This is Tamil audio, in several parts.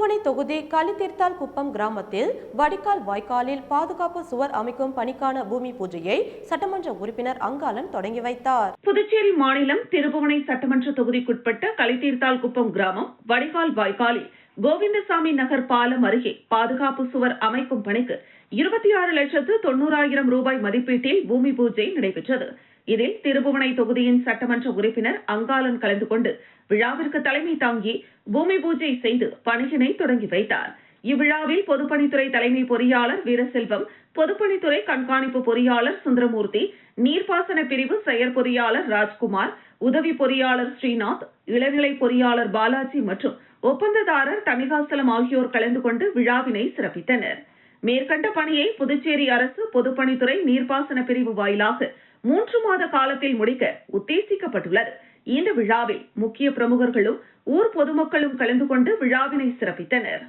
திருபுவனை தொகுதி களித்தீர்த்தால் குப்பம் கிராமத்தில் வடிகால் வாய்க்காலில் பாதுகாப்பு சுவர் அமைக்கும் பணிக்கான பூமி பூஜையை சட்டமன்ற உறுப்பினர் அங்காளன் தொடங்கி வைத்தார். புதுச்சேரி மாநிலம் திருபுவனை சட்டமன்ற தொகுதிக்குட்பட்ட களித்தீர்த்தால் குப்பம் கிராமம் வடிகால் வாய்க்காலில் கோவிந்தசாமி நகர் பாலம் அருகே பாதுகாப்பு சுவர் அமைக்கும் பணிக்கு 26,90,000 ரூபாய் மதிப்பீட்டில் பூமி பூஜை நடைபெற்றது. இதில் திருபுவனை தொகுதியின் சட்டமன்ற உறுப்பினர் அங்காளன் கலந்து கொண்டு விழாவிற்கு தலைமை தாங்கி பூமி பூஜை செய்து பணியினை தொடங்கி வைத்தார். இவ்விழாவில் பொதுப்பணித்துறை தலைமை பொறியாளர் வீரசெல்வம், பொதுப்பணித்துறை கண்காணிப்பு பொறியாளர் சுந்தரமூர்த்தி, நீர்ப்பாசன பிரிவு செயற்பொறியாளர் ராஜ்குமார், உதவி பொறியாளர் ஸ்ரீநாத், இளநிலை பொறியாளர் பாலாஜி மற்றும் ஒப்பந்ததாரர் தணிகாசலம் ஆகியோர் கலந்து கொண்டு விழாவினை சிறப்பித்தனர். மேற்கண்ட பணியை புதுச்சேரி அரசு பொதுப்பணித்துறை நீர்ப்பாசன பிரிவு வாயிலாக 3 மாத காலத்தில் முடிக்க உத்தேசிக்கப்பட்டுள்ளது. இந்த விழாவில் முக்கிய பிரமுகர்களும் ஊர் பொதுமக்களும் கலந்து கொண்டு விழாவினை சிறப்பித்தனர்.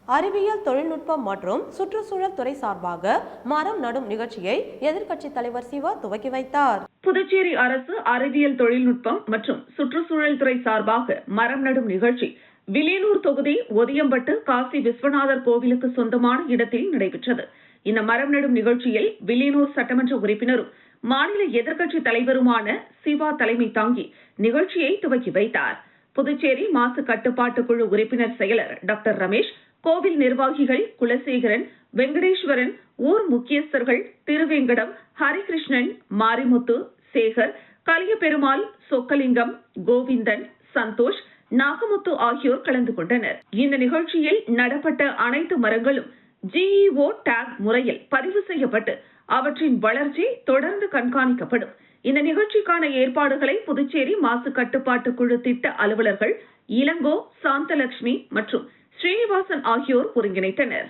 அறிவியல் தொழில்நுட்பம் மற்றும் சுற்றுச்சூழல் துறை சார்பாக மரம் நடும் நிகழ்ச்சியை எதிர்க்கட்சித் தலைவர் சிவா துவக்கி வைத்தார். புதுச்சேரி அரசு அறிவியல் தொழில்நுட்பம் மற்றும் சுற்றுச்சூழல் துறை சார்பாக மரம் நடும் நிகழ்ச்சி வில்லியனூர் தொகுதி ஒதியம்பட்டு காசி விஸ்வநாதர் கோவிலுக்கு சொந்தமான இடத்தில் நடைபெற்றது. இந்த மரம் நடும் நிகழ்ச்சியில் வில்லியனூர் சட்டமன்ற உறுப்பினரும் மாநில எதிர்க்கட்சி தலைவருமான சிவா தலைமை தாங்கி நிகழ்ச்சியை துவக்கி வைத்தார். புதுச்சேரி மாசு கட்டுப்பாட்டு குழு உறுப்பினர் செயலர் டாக்டர் ரமேஷ், கோவில் நிர்வாகிகள் குலசேகரன், வெங்கடேஸ்வரன், ஊர் முக்கியஸ்தர்கள் திருவேங்கடம், ஹரிகிருஷ்ணன், மாரிமுத்து, சேகர், கலியபெருமாள், சொக்கலிங்கம், கோவிந்தன், சந்தோஷ், நாகமுத்து ஆகியோர் கலந்து கொண்டனர். இந்த நிகழ்ச்சியில் நடப்பட்ட அனைத்து மரங்களும் GEO டேக் முறையில் பதிவு செய்யப்பட்டு அவற்றின் வளர்ச்சி தொடர்ந்து கண்காணிக்கப்படும். இந்த நிகழ்ச்சிக்கான ஏற்பாடுகளை புதுச்சேரி மாசு கட்டுப்பாட்டு குழு திட்ட அலுவலர்கள் இளங்கோ, சாந்தலட்சுமி மற்றும் ஸ்ரீனிவாசன் ஆகியோர் ஒருங்கிணைத்தனர்.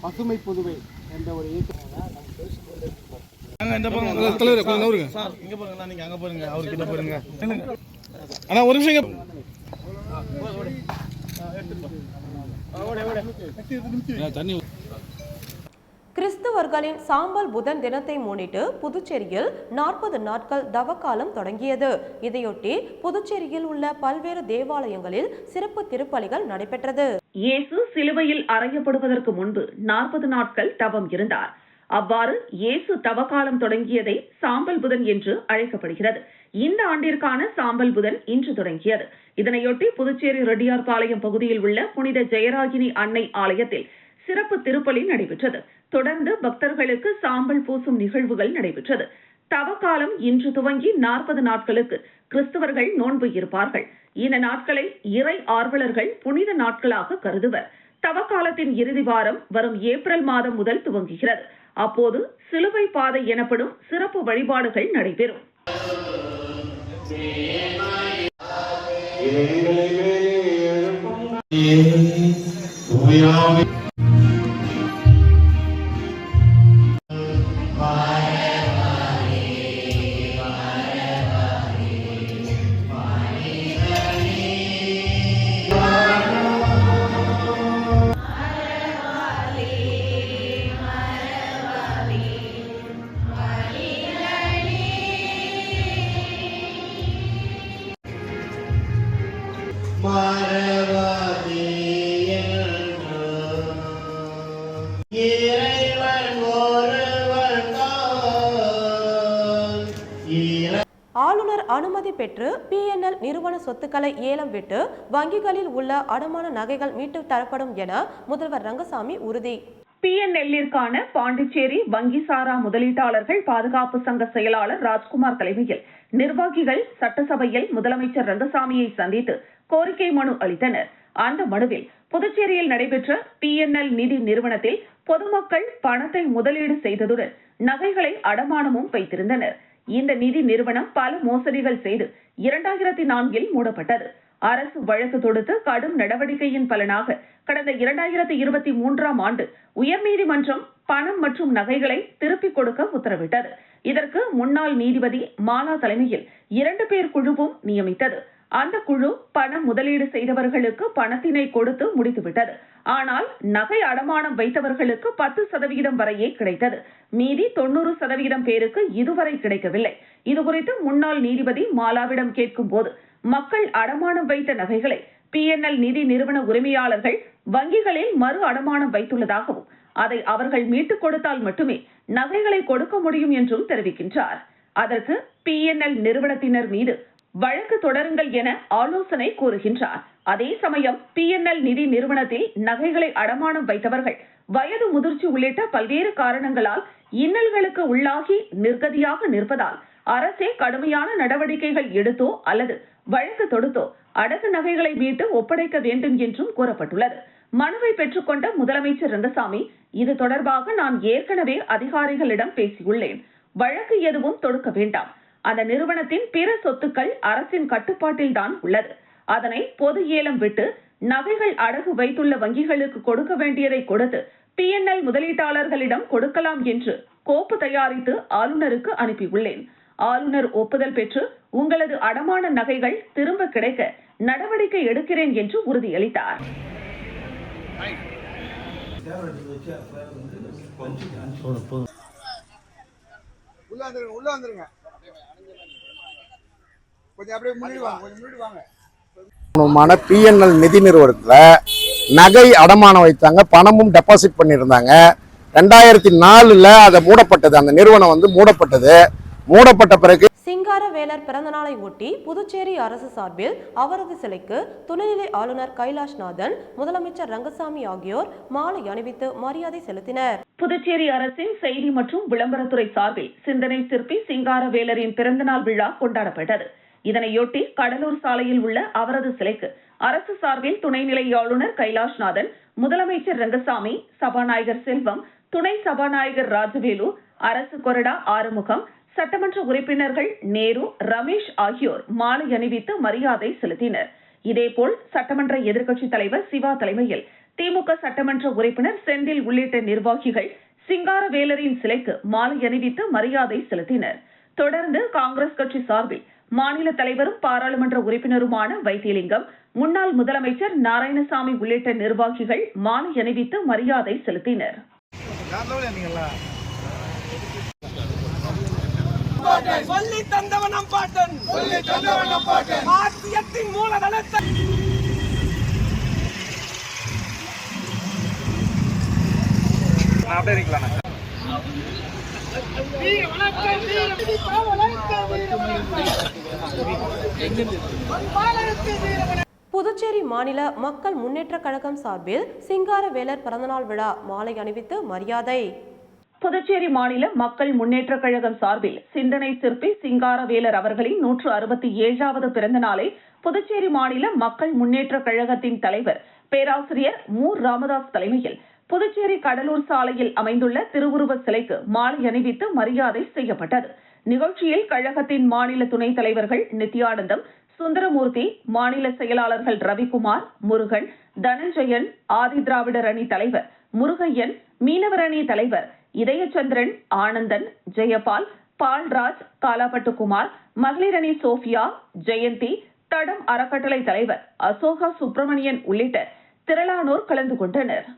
பசுமை புதுவை என்ற ஒரு கிறிஸ்தவர்களின் சாம்பல் புதன் தினத்தை முன்னிட்டு புதுச்சேரியில் 40 நாட்கள் தவக்காலம் தொடங்கியது. இதையொட்டி புதுச்சேரியில் உள்ள பல்வேறு தேவாலயங்களில் சிறப்பு திருப்பலிகள் நடைபெற்றது. இயேசு சிலுவையில் அறையப்படுவதற்கு முன்பு 40 நாட்கள் தவம் இருந்தார். அவ்வாறு இயேசு தவக்காலம் தொடங்கியதை சாம்பல் புதன் என்று அழைக்கப்படுகிறது. இந்த ஆண்டிற்கான சாம்பல் புதன் இன்று தொடங்கியது. இதனையொட்டி புதுச்சேரி ரெட்டியார்பாளையம் பகுதியில் உள்ள புனித ஜெயராகினி அன்னை ஆலயத்தில் சிறப்பு திருப்பலி நடைபெற்றது. தொடர்ந்து பக்தர்களுக்கு சாம்பல் பூசும் நிகழ்வுகள் நடைபெற்றது. தவக்காலம் இன்று துவங்கி 40 நாட்களுக்கு கிறிஸ்தவர்கள் நோன்பு இருப்பார்கள். இந்த நாட்களை இறை ஆர்வலர்கள் புனித நாட்களாக கருதுவர். தவக்காலத்தின் இறுதி வாரம் வரும் ஏப்ரல் மாதம் முதல் துவங்குகிறது. அப்போது சிலுவை பாதை எனப்படும் சிறப்பு வழிபாடுகள் நடைபெறும். ஆளுநர் அனுமதி பெற்று PNL நிறுவன சொத்துக்களை ஏலம் விட்டு வங்கிகளில் உள்ள அடமான நகைகள் மீட்டு தரப்படும் என முதல்வர் ரங்கசாமி உறுதி. PNLிற்கான பாண்டிச்சேரி வங்கி சாரா முதலீட்டாளர்கள் பாதுகாப்பு சங்க செயலாளர் ராஜ்குமார் தலைமையில் நிர்வாகிகள் சட்டசபையில் முதலமைச்சர் ரங்கசாமியை சந்தித்து கோரிக்கை மனு அளித்தனர். அந்த மனுவில் புதுச்சேரியில் நடைபெற்ற PNL நிதி நிறுவனத்தில் பொதுமக்கள் பணத்தை முதலீடு செய்ததுடன் நகைகளை அடமானமும் வைத்திருந்தனர். இந்த நிதி நிறுவனம் பல மோசடிகள் செய்து 2004இல் மூடப்பட்டது. அரசு வழக்கு தொடுத்து கடும் நடவடிக்கையின் பலனாக கடந்த 2023ஆம் ஆண்டு உயர்நீதிமன்றம் பணம் மற்றும் நகைகளை திருப்பிக் கொடுக்க உத்தரவிட்டது. இதற்கு முன்னாள் நீதிபதி மாலா தலைமையில் 2 பேர் குழுவும் நியமித்தது. அந்த குழு பணம் முதலீடு செய்தவர்களுக்கு பணத்தினை கொடுத்து முடித்துவிட்டது. ஆனால் நகை அடமானம் வைத்தவர்களுக்கு 10% வரையே கிடைத்தது. மீதி 90% பேருக்கு இதுவரை கிடைக்கவில்லை. இதுகுறித்து முன்னாள் நீதிபதி மாலாவிடம் கேட்கும் போது மக்கள் அடமானம் வைத்த நகைகளை PNL நிதி நிறுவன உரிமையாளர்கள் வங்கிகளில் மறு அடமானம் வைத்துள்ளதாகவும் அதை அவர்கள் மீட்டுக் கொடுத்தால் மட்டுமே நகைகளை கொடுக்க முடியும் என்றும் தெரிவிக்கின்றார். அதற்கு PNL நிறுவனத்தினர் மீது வழக்கு தொடருங்கள் என ஆலோசனை கூறுகின்றார். அதே சமயம் PNL நிதி நிறுவனத்தில் நகைகளை அடமானம் வைத்தவர்கள் வயது முதிர்ச்சி உள்ளிட்ட பல்வேறு காரணங்களால் இன்னல்களுக்கு உள்ளாகி நிர்கதியாக நிற்பதால் அரசே கடுமையான நடவடிக்கைகள் எடுத்தோ அல்லது வழக்கு தொடுத்தோ அடகு நகைகளை மீட்டு ஒப்படைக்க வேண்டும் என்றும் கூறப்பட்டுள்ளது. மனுவை பெற்றுக்கொண்ட முதலமைச்சர் ரங்கசாமி, இது தொடர்பாக நான் ஏற்கனவே அதிகாரிகளிடம் பேசியுள்ளேன். வழக்கு எதுவும் தொடுக்க வேண்டாம். அந்த நிறுவனத்தின் பிற சொத்துக்கள் அரசின் கட்டுப்பாட்டில்தான் உள்ளது. அதனை பொது ஏலம் விட்டு நகைகள் அடகு வைத்துள்ள வங்கிகளுக்கு கொடுக்க வேண்டியதை கொடுத்து PNL முதலீட்டாளர்களிடம் கொடுக்கலாம் என்று கோப்பு தயாரித்து ஆளுநருக்கு அனுப்பியுள்ளேன். ஆளுநர் ஒப்புதல் பெற்று உங்களது அடமான நகைகள் திரும்ப கிடைக்க நடவடிக்கை எடுக்கிறேன் என்று உறுதியளித்தார். PNL நிதி நிறுவனத்தில் நகை அடமானம் வைத்தாங்க, பணமும் டெபாசிட் பண்ணியிருந்தாங்க. 2004 அதை மூடப்பட்டது. அந்த நிறுவனம் மூடப்பட்டது. மூடப்பட்ட பிறகு சிங்காரவேலர் பிறந்தநாளை ஒட்டி புதுச்சேரி அரசு சார்பில் அவரது சிலைக்கு துணைநிலை ஆளுநர் கைலாஷ்நாதன், முதலமைச்சர் ரங்கசாமி ஆகியோர் மாலை அணிவித்து மரியாதை செலுத்தினர். புதுச்சேரி அரசின் செய்தி மற்றும் விளம்பரத்துறை சார்பில் சிந்தனை சிற்பி சிங்காரவேலரின் பிறந்தநாள் விழா கொண்டாடப்பட்டது. இதனையொட்டி கடலூர் சாலையில் உள்ள அவரது சிலைக்கு அரசு சார்பில் துணைநிலை ஆளுநர் கைலாஷ்நாதன், முதலமைச்சர் ரங்கசாமி, சபாநாயகர் செல்வம், துணை சபாநாயகர் ராஜவேலு, அரசு கொறடா ஆறுமுகம், சட்டமன்ற உறுப்பினர்கள் நேரு, ரமேஷ் ஆகியோர் மாலை அணிவித்து மரியாதை செலுத்தினர். இதேபோல் சட்டமன்ற எதிர்க்கட்சித் தலைவர் சிவா தலைமையில் திமுக சட்டமன்ற உறுப்பினர் செந்தில் உள்ளிட்ட நிர்வாகிகள் சிங்காரவேலரின் சிலைக்கு மாலை அணிவித்து மரியாதை செலுத்தினர். தொடர்ந்து காங்கிரஸ் கட்சி சார்பில் மாநில தலைவரும் பாராளுமன்ற உறுப்பினருமான வைத்தியலிங்கம், முன்னாள் முதலமைச்சர் நாராயணசாமி உள்ளிட்ட நிர்வாகிகள் மாலை அணிவித்து மரியாதை செலுத்தினர். சொல்லி தந்தவனம் பாட்டன், ஆசியத்தின் மூலதனத்தை புதுச்சேரி மாநில மக்கள் முன்னேற்ற கழகம் சார்பில் சிங்காரவேலர் பிறந்தநாள் விழா மாலை அணிவித்து மரியாதை. புதுச்சேரி மாநில மக்கள் முன்னேற்ற கழகம் சார்பில் சிந்தனை சிற்பி சிங்காரவேலர் அவர்களின் 167வது பிறந்த நாளை புதுச்சேரி மாநில மக்கள் முன்னேற்ற கழகத்தின் தலைவர் பேராசிரியர் மு. ராமதாஸ் தலைமையில் புதுச்சேரி கடலூர் சாலையில் அமைந்துள்ள திருவுருவ சிலைக்கு மாலை அணிவித்து மரியாதை செய்யப்பட்டது. நிகழ்ச்சியில் கழகத்தின் மாநில துணைத் தலைவர்கள் நித்யானந்தம், சுந்தரமூர்த்தி, மாநில செயலாளர்கள் ரவிக்குமார், முருகன், தனஞ்சயன், ஆதி திராவிடர் அணி தலைவர் முருகையன், மீனவர் அணி தலைவர் இதயச்சந்திரன், ஆனந்தன், ஜெயபால், பால்ராஜ், காலாப்பட்டுக்குமார், மகளிர் அணி சோபியா, ஜெயந்தி, தடம் அறக்கட்டளை தலைவர் அசோகா சுப்பிரமணியன் உள்ளிட்ட திரளானோர் கலந்து கொண்டனர்.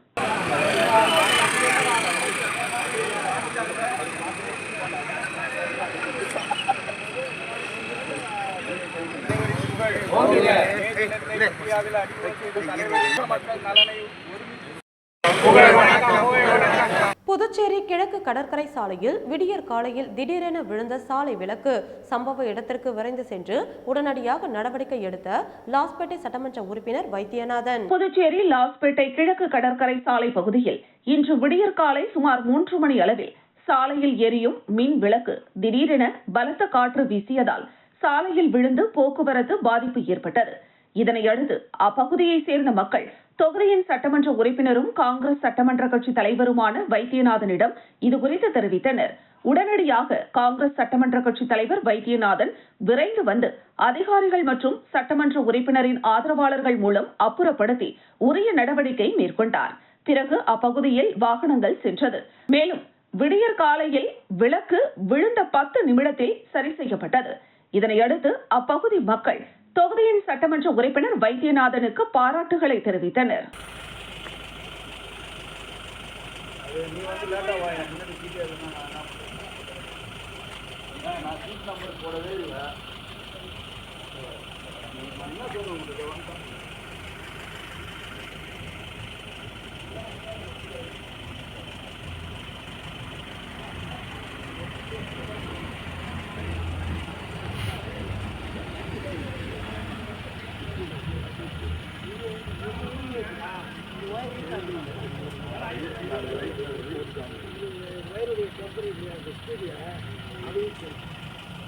புதுச்சேரி கிழக்கு கடற்கரை சாலையில் விடியற் காலையில் திடீரென விழுந்த சாலை விளக்கு. சம்பவ இடத்திற்கு விரைந்து சென்று உடனடியாக நடவடிக்கை எடுத்த லாஸ்பேட்டை சட்டமன்ற உறுப்பினர் வைத்தியநாதன். புதுச்சேரி லாஸ்பேட்டை கிழக்கு கடற்கரை சாலை பகுதியில் இன்று விடியற் காலை சுமார் 3 மணி அளவில் சாலையில் எரியும் மின் விளக்கு திடீரென பலத்த காற்று வீசியதால் சாலையில் விழுந்து போக்குவரத்து பாதிப்பு ஏற்பட்டது. இதனையடுத்து அப்பகுதியை சேர்ந்த மக்கள் தொகுதியின் சட்டமன்ற உறுப்பினரும் காங்கிரஸ் சட்டமன்ற கட்சி தலைவருமான வைத்தியநாதனிடம் இதுகுறித்து தெரிவித்தனர். உடனடியாக காங்கிரஸ் சட்டமன்ற கட்சித் தலைவர் வைத்தியநாதன் விரைந்து வந்து அதிகாரிகள் மற்றும் சட்டமன்ற உறுப்பினரின் ஆதரவாளர்கள் மூலம் அப்புறப்படுத்தி உரிய நடவடிக்கை மேற்கொண்டார். பிறகு அப்பகுதியில் வாகனங்கள் சென்றது. மேலும் விடியற் காலையில் விளக்கு விழுந்த 10 நிமிடத்தில் சரி செய்யப்பட்டது. இதனையடுத்து அப்பகுதி மக்கள் தொகுதியின் சட்டமன்ற உறுப்பினர் வைத்தியநாதனுக்கு பாராட்டுகளை தெரிவித்தனர்.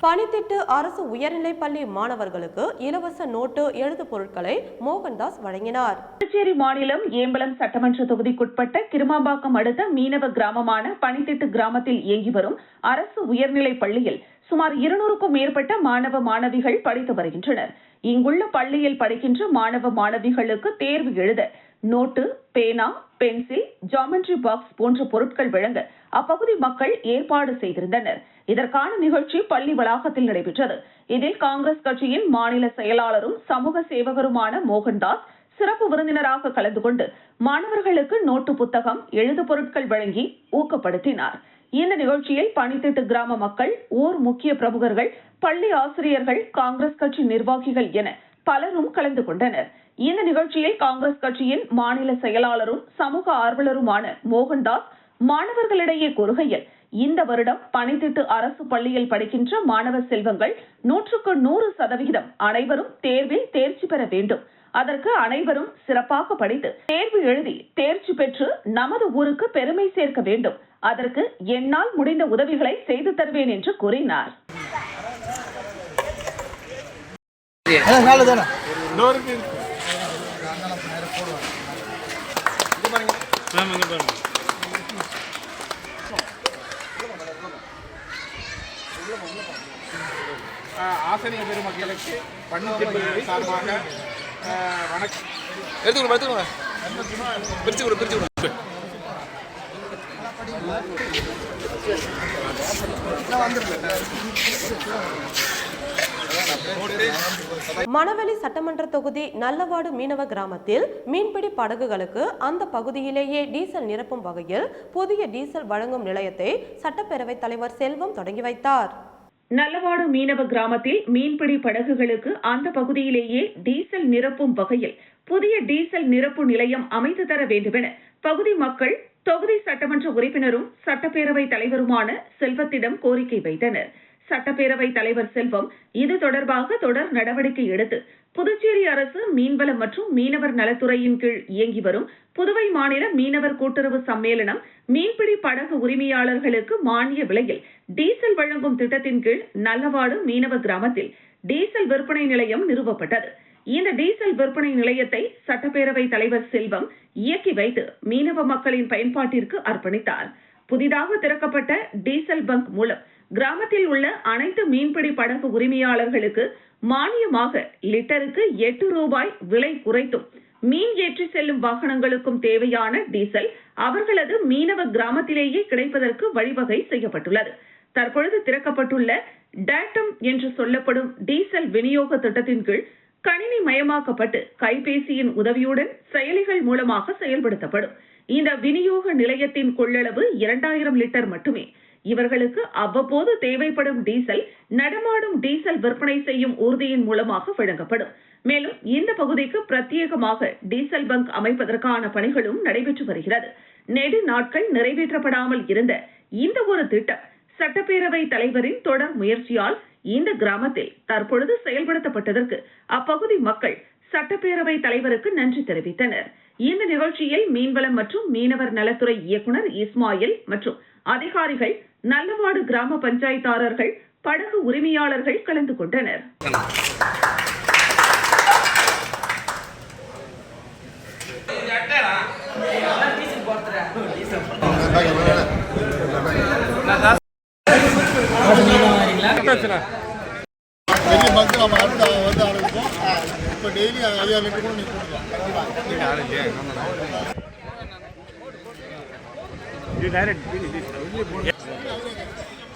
பணித்திட்டு அரசு உயர்நிலைப் பள்ளி மாணவர்களுக்கு இலவச நோட்டு எழுது பொருட்களை மோகன்தாஸ் வழங்கினார். புதுச்சேரி மாநிலம் ஏம்பலம் சட்டமன்ற தொகுதிக்குட்பட்ட கிருமாம்பாக்கம் அடுத்த மீனவ கிராமமான பணித்திட்டு கிராமத்தில் இயங்கி வரும் அரசு உயர்நிலைப் பள்ளியில் சுமார் 200க்கும் மேற்பட்ட மாணவ மாணவிகள் படித்து வருகின்றனர். இங்குள்ள பள்ளியில் படிக்கின்ற மாணவ மாணவிகளுக்கு தேர்வு எழுத நோட்டு, பேனா, பென்சில், ஜாமெட்ரி பாக்ஸ் போன்ற பொருட்கள் வழங்க அப்பகுதி மக்கள் ஏற்பாடு செய்திருந்தனர். இதற்கான நிகழ்ச்சி பள்ளி வளாகத்தில் நடைபெற்றது. இதில் காங்கிரஸ் கட்சியின் மாநில செயலாளரும் சமூக சேவகருமான மோகன்தாஸ் சிறப்பு விருந்தினராக கலந்து கொண்டு மாணவர்களுக்கு நோட்டு புத்தகம், எழுது பொருட்கள் வழங்கி ஊக்கப்படுத்தினார். இந்த நிகழ்ச்சியில் பணித்திட்டு கிராம மக்கள், ஊர் முக்கிய பிரமுகர்கள், பள்ளி ஆசிரியர்கள், காங்கிரஸ் கட்சி நிர்வாகிகள் என பலரும் கலந்து கொண்டனர். இந்த நிகழ்ச்சியில் காங்கிரஸ் கட்சியின் மாநில செயலாளரும் சமூக ஆர்வலருமான மோகன்தாஸ் மாணவர்களிடையே கூறுகையில், இந்த வருடம் பணித்திட்டு அரசு பள்ளியில் படிக்கின்ற மாணவ செல்வங்கள் 100% அனைவரும் தேர்வில் தேர்ச்சி பெற வேண்டும். அதற்கு அனைவரும் சிறப்பாக படித்து தேர்வு எழுதி தேர்ச்சி பெற்று நமது ஊருக்கு பெருமை சேர்க்க வேண்டும். அதற்கு என்னால் முடிந்த உதவிகளை செய்து தருவேன் என்று கூறினார். ஆசிரியர் பெருமக்களுக்கு பணித்திட்டு சார்பாக வணக்கம். எடுத்துக்கணும் பிரிச்சு கொடு. மணவெளி சட்டமன்ற தொகுதி நல்லவாடு மீனவ கிராமத்தில் மீன்பிடி படகுகளுக்கு அந்த பகுதியிலேயே டீசல் நிரப்பும் வகையில் புதிய டீசல் வழங்கும் நிலையத்தை சட்டப்பேரவைத் தலைவர் செல்வம் தொடங்கி வைத்தார். நல்லவாடு மீனவ கிராமத்தில் மீன்பிடி படகுகளுக்கு அந்த பகுதியிலேயே டீசல் நிரப்பும் வகையில் புதிய டீசல் நிரப்பு நிலையம் அமைத்து தர வேண்டுமென பகுதி மக்கள் தொகுதி சட்டமன்ற உறுப்பினரும் சட்டப்பேரவை தலைவருமான செல்வத்திடம் கோரிக்கை வைத்தனர். சட்டப்பேரவை தலைவர் செல்வம் இது தொடர்பாக தொடர் நடவடிக்கை எடுத்து புதுச்சேரி அரசு மீன்வளம் மற்றும் மீனவர் நலத்துறையின் கீழ் இயங்கி வரும் புதுவை மாநில மீனவர் கூட்டுறவு சம்மேளனம் மீன்பிடி படகு உரிமையாளர்களுக்கு மானிய விலையில் டீசல் வழங்கும் திட்டத்தின் கீழ் நல்லவாடு மீனவ கிராமத்தில் டீசல் விற்பனை நிலையம் நிறுவப்பட்டது. இந்த டீசல் விற்பனை நிலையத்தை சட்டப்பேரவை தலைவர் செல்வம் இயக்கி வைத்து மீனவ மக்களின் பயன்பாட்டிற்கு அர்ப்பணித்தார். புதிதாக திறக்கப்பட்ட டீசல் பங்க் மூலம் கிராமத்தில் உள்ள அனைத்து மீன்பிடி படகு உரிமையாளர்களுக்கு மானியமாக லிட்டருக்கு 8 ரூபாய் விலை குறைத்தும் மீன் ஏற்றி செல்லும் வாகனங்களுக்கும் தேவையான டீசல் அவர்களது மீனவ கிராமத்திலேயே கிடைப்பதற்கு வழிவகை செய்யப்பட்டுள்ளது. தற்பொழுது திறக்கப்பட்டுள்ள டேட்டம் என்று சொல்லப்படும் டீசல் விநியோக திட்டத்தின் கீழ் கணினி மயமாக்கப்பட்டு கைபேசியின் உதவியுடன் செயலிகள் மூலமாக செயல்படுத்தப்படும். இந்த விநியோக நிலையத்தின் கொள்ளளவு 2000 லிட்டர் மட்டுமே. இவர்களுக்கு அவ்வப்போது தேவைப்படும் டீசல் நடமாடும் டீசல் விற்பனை செய்யும் ஊர்தியின் மூலமாக வழங்கப்படும். மேலும் இந்த பகுதிக்கு பிரத்யேகமாக டீசல் பங்க் அமைப்பதற்கான பணிகளும் நடைபெற்று வருகிறது. நெடு நாட்கள் நிறைவேற்றப்படாமல் இருந்த இந்த ஒரு திட்டம் சட்டப்பேரவை தலைவரின் தொடர் முயற்சியால் இந்த கிராமத்தில் தற்பொழுது செயல்படுத்தப்பட்டதற்கு அப்பகுதி மக்கள் சட்டப்பேரவை தலைவருக்கு நன்றி தெரிவித்தனர். இந்த நிகழ்ச்சியில் மீன்வளம் மற்றும் மீனவர் நலத்துறை இயக்குநர் இஸ்மாயில் மற்றும் அதிகாரிகள், நல்லவாடு கிராம பஞ்சாயத்தாளர்கள், படகு உரிமையாளர்கள் கலந்து கொண்டனர். பேசுனா பெரிய பங்கு நம்ம அடுத்த வந்து ஆரம்பிப்போம். இப்போ டெய்லி 5 லிட்டர் கூட நீங்கள் போட்டுக்கலாம்.